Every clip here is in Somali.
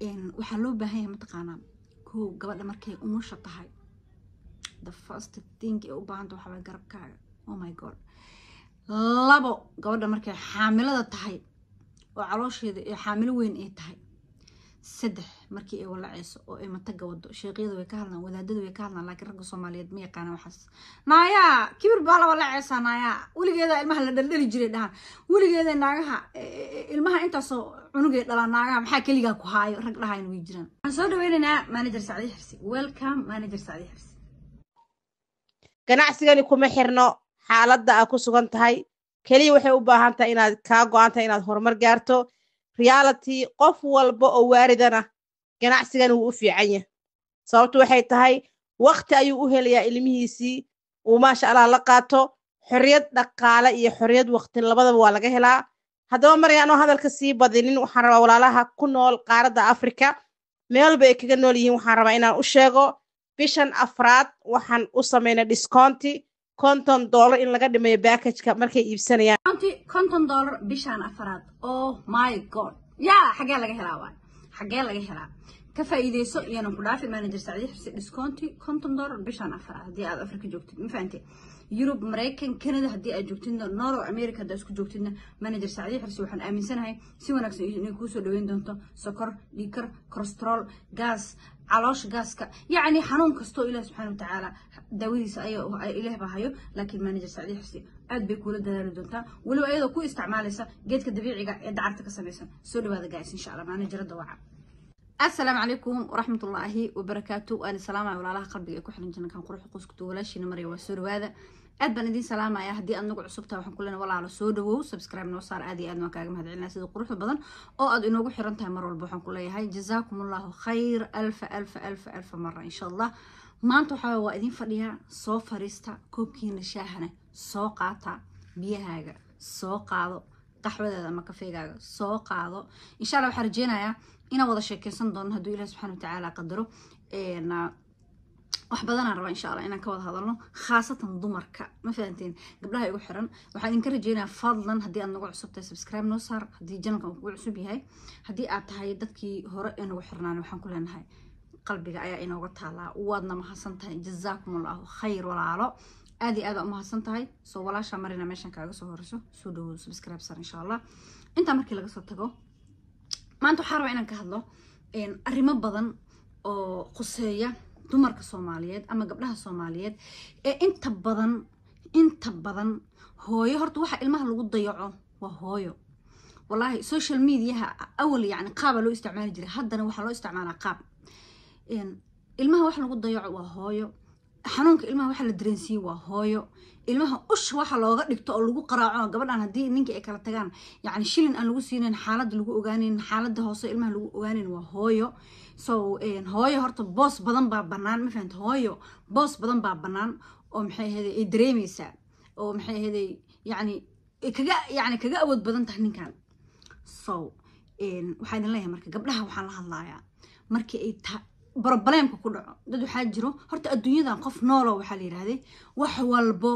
waxaa loo baahan yahay mataqaanaa kow gabadha markay umusha tahay the first thing ee u baahanta waxaa waay garabkaaga. Oh my god. labo gabadha markay xaamilada tahay oo caloosheeda ee xaamilo weyn ay tahay. saddex markii ay walaceyso oo ay mataga wado sheeqyada way ka hadlaan wadaadada way ka hadlaan laakiin ragga Soomaaliyeed ma yaqaan waxaas. naaya kibir baa la walaceysa naaya waligeeda ilmaha la dhaldhali jiray dhahan waligeeda naagaha ilmaha inta soo cunugay dhalaan naagaha maxaa kaliya ku haayo rag dhahayn way jiraan. aan soo dhaweynaa manager Saacid Xirsi. welcome manager Saacid Xirsi. ganacsigani kuma xirno xaaladda aad ku sugan tahay kaliya waxay u baahan tahay inaad ka go'aantahay inaad horumar gaarto reality qof walba oo waaridana ganacsigan uu u fiican yahay sababtu waxay tahay waqti ayuu u helayaa ilmihiisii uu maasha Allah la qaato xorriyad dhaqaale iyo xorriyad waqti labadaba waa laga helaa. haddaba maryaano hadalka sii badinin waxaan rabaa walaalaha ku nool qaaradda Afrika meel bay kaga nool yihiin waxaan rabaa inaan u sheego bishan afraad waxaan u sameynaa discounti $50 in laga dhimayo package-ka markay iibsanayaan. $50 bishan afraad. Oh my god. yaa xagee laga helaa waa. xagee laga helaa. ka faa'iideyso iyana ku dhaafi manager Saacid Xirsi discounti $50 bishan afraad hadii aad Afrika joogtid. Ma fahanteen? Europe, Mareykan, Canada hadii aad joogtid, North America hadii isku joogtid manager Saacid Xirsi waxaan aaminsanahay si wanaagsan inay ku soo dhaweyn doonto sokor, dhiikar, cholesterol, gas علوش جاسكا يعني حنون كستو إله سبحانه وتعالى داوي سأيه إله بهايو لكن ما نجي سعدي حسي أد بيقول الدلال دونتا ولو أيضا كو استعماليسا جيت كدبيعي قاعد عرفتك سميسا سوري هذا جايس إن شاء الله ما نجرد دواعا. السلام عليكم ورحمة الله وبركاته. أنا سلام على الله قلبي يكون حنا جنا كان قروح قوسك ولا شيء نمري وسوري هذا أد بندين سلام يا هدي أن نقع عصبتها وحن كلنا ولا على سود وسبسكرايب نوصار عادي أد ما كاجم هذا الناس يدو قروح البدن أو أد إنه جو حرنتها مرة البحن كلها هاي جزاكم الله خير ألف ألف ألف ألف مرة إن شاء الله. ما أنتوا حاول وقدين فليها صو فريستا كوبكين الشاهنة صو قاطع بيهاجا صو قاضو قحوة هذا ما كفيه صو قاضو إن شاء الله وحرجينا يا إنا وضع شيء صندون هدو إله سبحانه وتعالى قدره إن وحبذنا ربا إن شاء الله إنا كوض هذا خاصة ضمرك ما فهمتين قبلها يقول حرن وحد نكرجينا فضلا هدي أن نقول عصبته سبسكرايب نوصار هدي جنك نقول عصبي هاي هدي أعتها يدكي هراء إنه وحرنا وحن كلنا هاي قلبي جاي إنه قطع لا وادنا ما حسنتها جزاكم الله خير ولا علا أدي أدا ما حسنتها سو ولا شمرنا ماشان كاجو سهرسو سودو سبسكرايب صار إن شاء الله أنت مركي لقصة تجو ما أنتوا حاروا إنك هذا إن الرمى بدن أو قصية dumarka Soomaaliyeed ama gabdhaha Soomaaliyeed ee inta badan hooyo horta waxa ilmaha lagu dayaco waa hooyo wallahi social media awal yani qaab loo isticmaali jiray haddana waxa loo isticmaalaa qaab ilmaha waxa lagu dayaco waa hooyo xanuunka ilmaha waxa la dareensiyo waa hooyo ilmaha ush waxa looga dhigto oo lagu qaraaco gabadhan hadii ninka ay kala tagaan yani shilin aan lagu siinin xaalad lagu ogaanin xaaladda hoose ilmaha lagu ogaanin waa hooyo. so hooyo horta boss badan baa banaan ma fahanto hooyo boss badan baa banaan oo maxay ahayd ay dareemaysaa oo maxay ahayd yani kaga awood badan tahay ninkan. so waxaan leeyahay marka gabdhaha waxaan la hadlayaa markii ay problemka ku dhaco dad waxa jiro horta adduunyadan qof noolo waxa la yiraahday wax walbo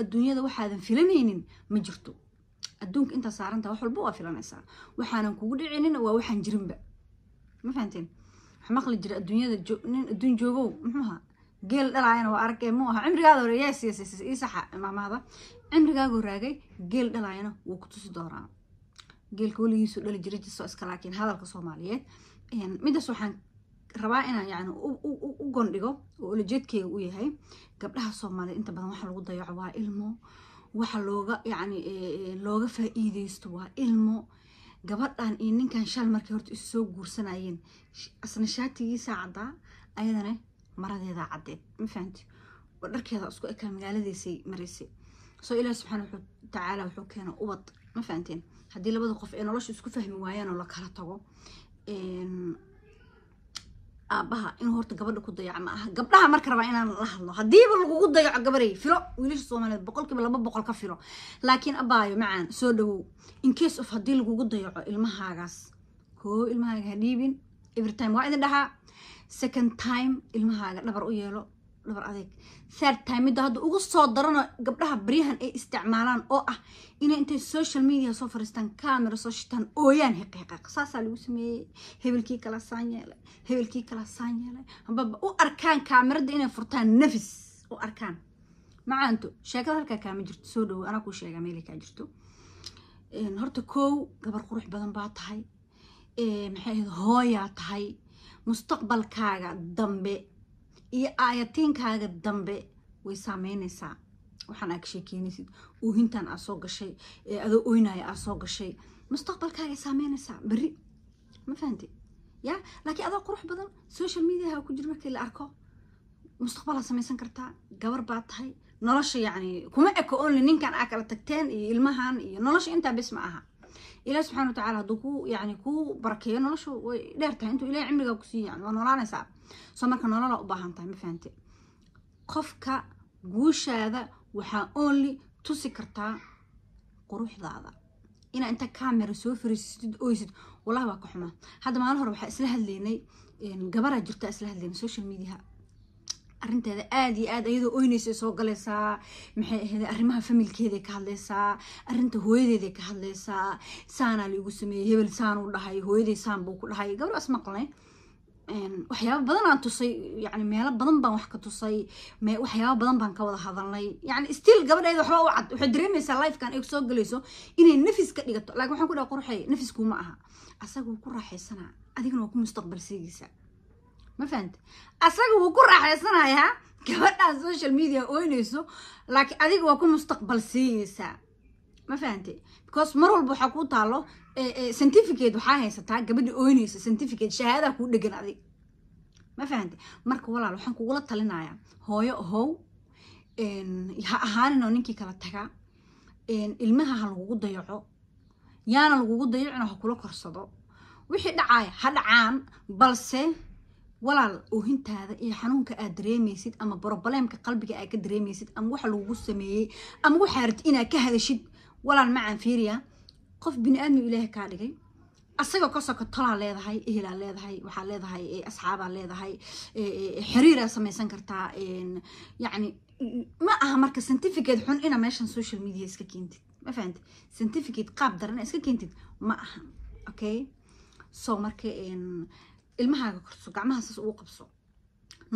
adduunyada waxaadan filanaynin ma jirto adduunka inta saaranta wax walbo waa filanaysaa waxaanan kugu dhicinin waa waxaan jirinba ma fahanteen maqli jira adduunyada nin adduun joogo muxuha geel dhalaayana waa arkay ma aha cimrigaaga hore yes ii saxa maamada cimrigaaga raagay geel dhalaayana wuu ku tusi doonaa geelka waligiisu dhali jiray jiso iska laakiin hadalka Soomaaliyeed midaas waxaan rabaa inaan yani u gondhigo oo ujeedkayga u yahay gabdhaha Soomaaliyeed inta badan waxa lagu dayaco waa ilmo waxa looga faa'iideysto waa ilmo gabadhan iyo ninkan shal markii horta isu soo guursanayeen asna shaatigiisa cadda ayadana maradeeda cadeed ma fahanti oo dharkeeda isku eka magaaladeysay mareysay soo ilaahay subxaanahu wa ta'aala wuxuu keenay ubad ma fahanteen hadii labada qof ay nolosha isku fahmi waayaan oo la kala tago aabaha in horta gabadha ku dayac ma aha gabdhaha marka raba inaan la hadlo hadiiba lagu dayaco gabaray filo wiilasha Soomaaliyeed boqolkiiba 200 ka filo laakiin abaayo macaan soo dhawow in case of hadii lagu dayaco ilmahaagaas koo ilmahaaga hadhiibin every time waa idin dhaha second time ilmahaaga dhabar u yeelo dhabar adeeg third time midda hadda ugu soo darano gabdhaha baryahan ay isticmaalaan oo ah inay intay social media soo fariistaan camera soo shitaan ooyaan xiqiiqa saasaa lagu sameeyey hebelkii kala saan yeelay haba u arkaan kaamirada inay furtaan nafis u arkaan macaanto sheekada halkaa kaama jirto soo dhowo anaa kuu sheegaa meelay kaa jirto horta kow gabar qurux badan baa tahay maxay ahayd hooyaa tahay mustaqbalkaaga dambe iyo aayatiinkaaga dambe way saameynaysaa waxaan aad ka sheekeynaysid oohintan aad soo gashay adoo ooynaya aad soo gashay mustaqbalkaaga saameynaysaa berri ma fahantay ya laakiin adoo qurux badan social media ku jira markii la arko mustaqbalaa samaysan kartaa gabar baa tahay nolosha yacni kuma eko only ninkan aa kala tagteen iyo ilmahan iyo nolosha intaa bis ma aha ilaah subxaana watacaala hadduu ku yani ku barakeeyo nolosha way dheer tahay intuu ilaah cimrigaa ku siiyo yani waa noolaanaysaa soo marka nolola u baahan tahay ma fahantay qofka guushaada waxaa only tusi kartaa quruxdaada inaa inta camera soo fariisatid oysid wallahi waa ka xumaa hadda maalin hore waxaa isla hadlaynay gabaraa jirta isla hadlaynay social media arrinteeda aad iyo aad iyadoo oynaysa soo galaysaa maxay ahayd arrimaha familkeeda ka hadlaysaa arrinta hooyadeeda ka hadlaysaa saana la igu sameeyay hebel saan u dhahay hooyaday saan buu ku dhahay gabar as maqlay waxyaabo badan aan tusay yani meelo badan baan wax ka tusay waxyaabo badan baan ka wada hadalnay yani still gabadheeda waxba u cad waxay dareemaysaa lifekan ay soo galayso inay nafis ka dhigato laakiin waxaan ku dhahay qurxay nafis kuma aha asagoo ku raaxaysanaa adigana waa ku mustaqbal seegaysaa ما فهمت أسرع وكل راح يصنعها كمان على السوشيال ميديا وينيسو لكن أديك وأكون مستقبل سياسة ما فهمتي because مرة البحكو طالو سنتيفيكيت وحاجة ستاع قبل وينيسو سنتيفيكيت شهادة كود جن أديك ما فهمتي مرك ولا لو حنكو ولا طلنا هو هان نونيكي كلا تجا المها هالوجود ضيعه يعني الوجود ضيعنا هكولا كرصدو وحيد عاي هاد عام بلسه walaal oohintaada iyo xanuunka aad dareemaysid ama problemka qalbiga aad ka dareemaysid ama waxa lagu sameeyay ama waxa aad inaad ka hadashid walaal macaan fiiriya qof bini aadmi ilaahay ka dhigay asaga ka soo tala leedahay ehla leedahay waxa leedahay asxaaba leedahay xiriira samaysan kartaa yani ma aha marka certificate xun ina meeshan social media iska keentid ma fahant certificate qaab daran iska keentid ma aha okay so marka ilmahaaga korso gacmahaas uu qabso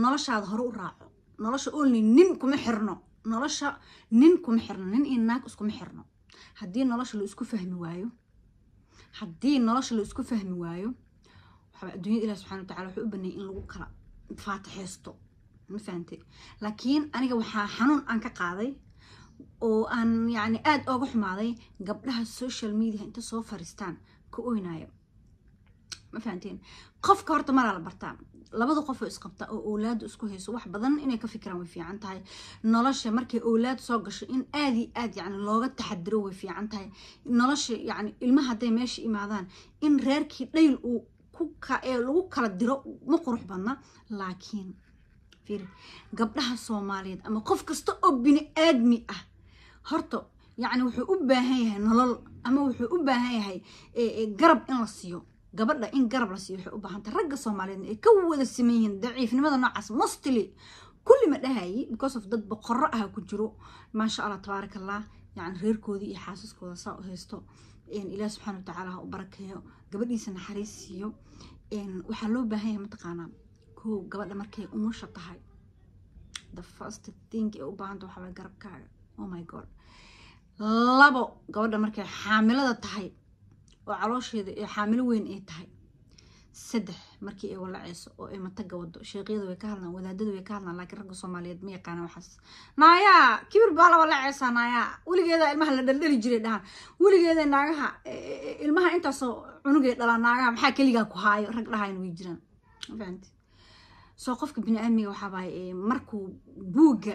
noloshaada hore u raaco nolosha only nin kuma xirno nolosha nin kuma xirno nin inaag isku ma xirno hadii nolosha la isku fahmi waayo waxa adduunyada Ilaahay subhanahu wa ta'ala wuxuu u baneeyay in lagu kala faataxeesto ma fahantay laakiin aniga waxa xanuun aan ka qaaday oo aan yani aad uga xumaaday gabdhaha social media inta soo fariistaan ka ooynayo ما فهمتين قف كارت مرة على برتام لبضو قف إسقطة أولاد إسكو هيسو واحد بدن إني كفكرة وفي عنتها نلاش مركي أولاد صاقش إن آدي يعني لغة تحدروا وفي عنتها نلاش يعني المهد ده ماشي إمادان إن ريركي ليل وكوكا لو كلا درو مقروح بنا لكن فيري قبلها الصوماليات أما قف كستو بني آدمي هرتو يعني وحو أباهاي نلال أما وحو أباهاي قرب إن لصيو gabadha in garab la siiyo waxay u baahan tahay ragga Soomaaliyeed ee ka wada sameeyeen daciifnimada noocaas mostly kulli ma dhahay because of dad boqorro ah ku jiro ma sha Allah tabarakallah yani reerkoodii iyo xaasaskooda saa u haysto Ilaahay subhanahu wa ta'ala u barakeeyo gabadhiisa naxariis siiyo waxa loo baahan yahay mataqaanaa ko gabadha markay umusha tahay the first thing ee u baahan tahay waxa garabkaaga oh my god labo gabadha markay xaamilada tahay وعلاشيد حامل وين إيه تهاي سدح مركي إيه ولا عيسو أو إيه متجا ودو شيقيد ويكهلنا وذادد ويكهلنا لكن رجل صوماليد مية كانوا وحس نايا كبر بالا ولا عيسى نايا ولي جدا المهل دلدل جري ده ولي جدا ناجها المها أنت صو عنقي دلا ناجها محاكي ليجا كهاي رجل هاي ويجرن فهمت سوقفك بني أمي وحباي مركو بوج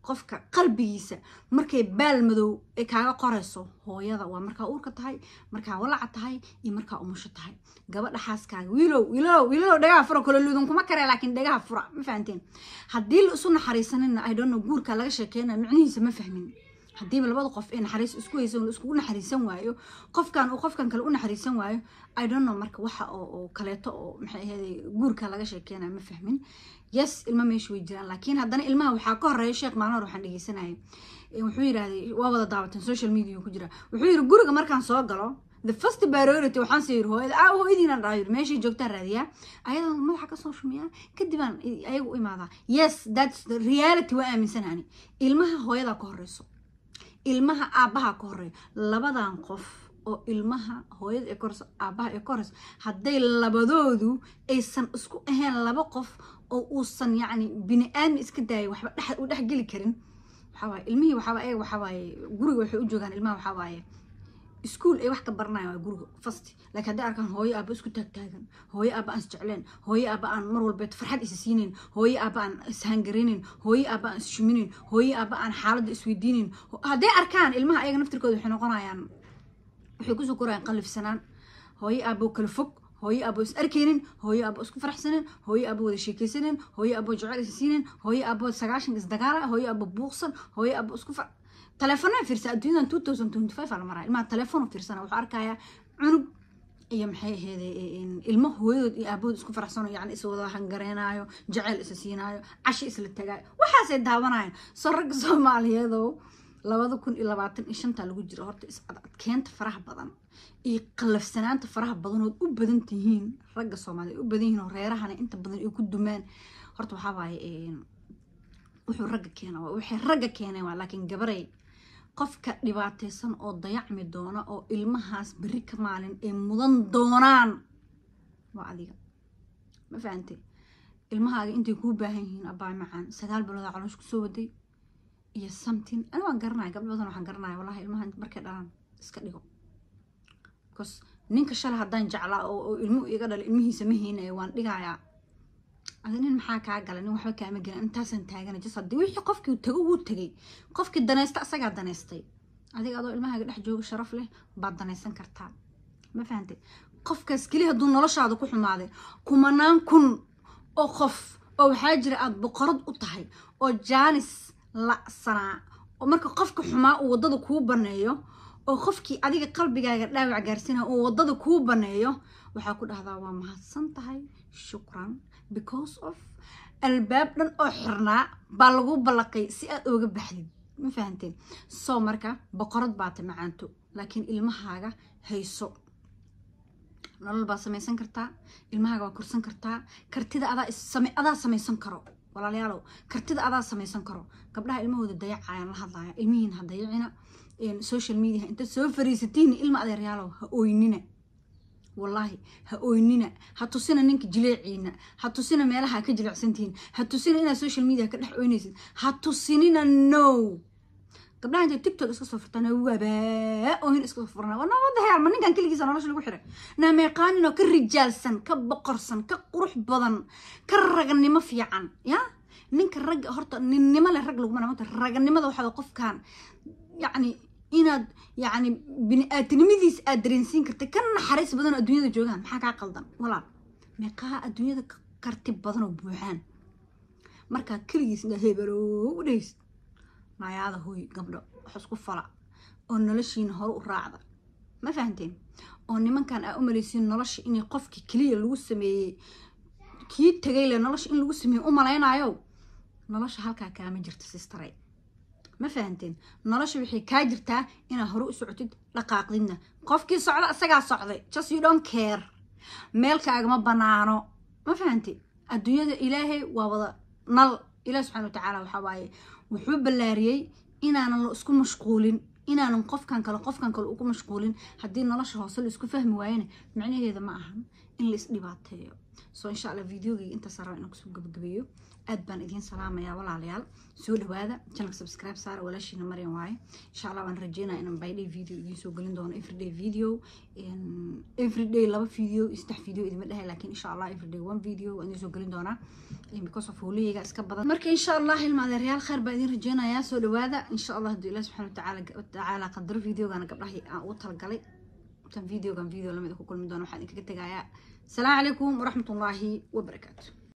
qofka qalbigiisa markay baal madow ee kaaga qorayso hooyada waa marka uurka tahay marka walaca tahay iyo marka umusho tahay gabadha xaaskaaga wiilow dhagaa furo kala luudun kuma kare laakiin dhagaha fura ma fahanteen hadii la isu naxariisanina I don't know guurka laga sheekeena micnihiisa ma fahmin haddii labada qof ee naxariis isku haysan isku naxariisan waayo qofkan kale u naxariisan waayo I don't know marka waxa oo kaleeto oo maxay ahayd guurka laga sheekeynaa ma fahmin yes ilma meesha way jiraan laakiin haddana ilmaha waxaa ka horeeya sheekh maalin hore waxaan dhegeysanayay wuxuu yiraahday waa wada daawatan social media ku jira wuxuu yiri guriga markaan soo galo the first priority waxaan sii hooyada hooyadiina dhaayir meesha joogta raadiya ayada madaxa ka soo shumiya kadib aan ayagu imaada yes that's the reality waa aaminsanaani ilmaha hooyada ka horeyso ilmaha aabaha ka horeeyo labadan qof oo ilmaha hooyada ee korso aabaha ee korso haday labadoodu aysan isku ahayn laba qof oo uusan yacni bini aadmi iska daayay waxba dhex geli karin waxa waaye ilmihii waxa waaye guriga waxay u joogaan ilmaha waxa waaye iskuul ay wax ka baranayaan waa guriga fast laakiin haddii arkaan hooyo aaba isku taagtaagan hooyo aaba aan isjecleen hooyo aaba aan mar walba farxad is siinin hooyo aaba aan ishangareynin hooyo aaba aan isshuminin hooyo aaba aan xaaladda isweydiinin hadday arkaan ilmaha ayaga naftirkooda waxay noqonayaan waxay kusoo korayaan qalifsanaan hooyo aaba kala fog hooyo aaba is arkeynin hooyo aaba isku faraxsanin hooyo aaba wada sheekeysanin hooyo aaba jecel is siinin hooyo aaba 9 isdagaala hooyo aaba buuqsan hooyo aaba isku تلفوننا فرسا الدنيا 2025 على مرة ما تلفونه فرسنا وحركة عنب يا محي هذا المه هو أبود اسكو فرحسنا يعني سودا هنجرينايو جعل أساسينايو عشي اسل التجاي وحاسد داونايو صرق زمالي هذا لو هذا كن إلا بعدين إيش أنت لو جرى هرت كانت فرح بدن يقلف سنة أنت فرح بدن وبدن تهين رجع صومالي وبدين غيرها أنا أنت بدن يكون دمان هرت وحواي وحو رجع كينا وحي رجع كينا ولكن جبري qofka dhibaataysan oo dayacmi doona oo ilmahaas bari ka maalin ee mudan doonaan waa adiga ma fahamtay ilmahaaga intay ku baahan yihiin abaa macaan 9 bilood caloos ku soo waday iyo something ana waan garanaay gabdho badan waxaan garanaay wallahi ilmahan markay dhalaan iska dhigo because ninka shalay hadaan jeclaa oo ilmuhu iga dhalay ilmihiisa ma heenay waan dhigayaa adinin maxaa kaa galan in waxba kaama galan intaasan taagana jis haddii wixii qofkii tago wuu tagay qofkii danaysta asagaa danaystay adiga adoo ilmahaaga dhex jooga sharaf leh baad danaysan kartaa ma fahantay qofkaas keliya hadduu noloshaada ku xumaaday kumanaan kun oo qof oo waxaa jira aad boqorad u tahay oo jaanis la sanaa oo marka qofka xumaa uu waddada kuu baneeyo oo qofkii adiga qalbigaaga dhaawac gaarsiinaya uu waddada kuu baneeyo waxaa ku dhahdaa waa mahadsan tahay shukran because of الباب دن oo xirnaa baa lagu balaqay si aad uga baxdid ma fahanteen soo marka boqorad baad macaanto laakiin ilmahaaga hayso nolol baa samaysan kartaa ilmahaaga waa kursan kartaa kartida adaa samaysan karo walaalayaalow kartida adaa samaysan karo gabdhaha ilmahooda dayacayaan la hadlaaya ilmihiin ha dayacina social media inta soo fariisatiin ilma adeeryaalow ha ooynina والله هأويننا هتصينا نينك جليعينا هتصينا مالها كجلع سنتين هتصينا إنا سوشيال ميديا كدح أوينيسين هتصينا نو قبل أن تيك توك اسكو صفرتنا وباء وهين اسكو صفرنا وانا واضح يا عمرنا كان كل جيسان ولا شنو بحره نامي قانينو كالرجال سن كبقر سن كقروح بدن كالرجل ما في عن يا نينك الرجل هرت نما له الرجل وما نمت الرجل نما ذا واحد وقف كان يعني إناد يعني بني آدميديس أدرينسين كرت كان حريص بدن الدنيا ذا جوجان حاجة قلدم ولا مقاها الدنيا ذا كرتب بدن وبوحان مركا كليس ده هبرو وليس ما هذا هو قبله حسق فلا ونلشين هرو راعدة ما فهمتين وني من كان أمريسين نلش إني قفك كلية لوسمي كي تجيله نلش إن لوسمي أمرين عيو نلش هالك كامل جرت سستري ما فهمتين نرش وحي كاجرتا إنا هروء سعودد لقاقدنا قفكي صعدة أساقا صعدة just you don't care ميلك أغما بنانو ما فهمتين الدنيا إلهي ووضع نل إله سبحانه وتعالى وحواي وحب اللاريي إنا نلو اسكو مشغولين إنا ننقف كان كلا قف كان كلا اسكو مشغولين هدين نلش هوصل اسكو فهم وينه معني هذا ما أهم إن ليس ديباتيو سو إن شاء الله فيديوغي انت سارة إنك سوق بقبيو أدبان إدين سلامة يا ولا عليال سؤال هذا channel subscribe سارة ولا شيء مريم واي إن شاء الله ونرجينا إن بايدي فيديو إدين سوق لندون everyday video in everyday love video استح فيديو إذا مدها لكن إن شاء الله everyday one video وإدين سوق لندونا because of هولي جالس كبضة مرك إن شاء الله المعذريال خير بايدين رجينا يا سؤال هذا إن شاء الله هدي الله سبحانه وتعالى قدر فيديو أنا قبل هي أوصل قلي كان فيديو لما يدخل كل من دون واحد كده السلام عليكم ورحمة الله وبركاته.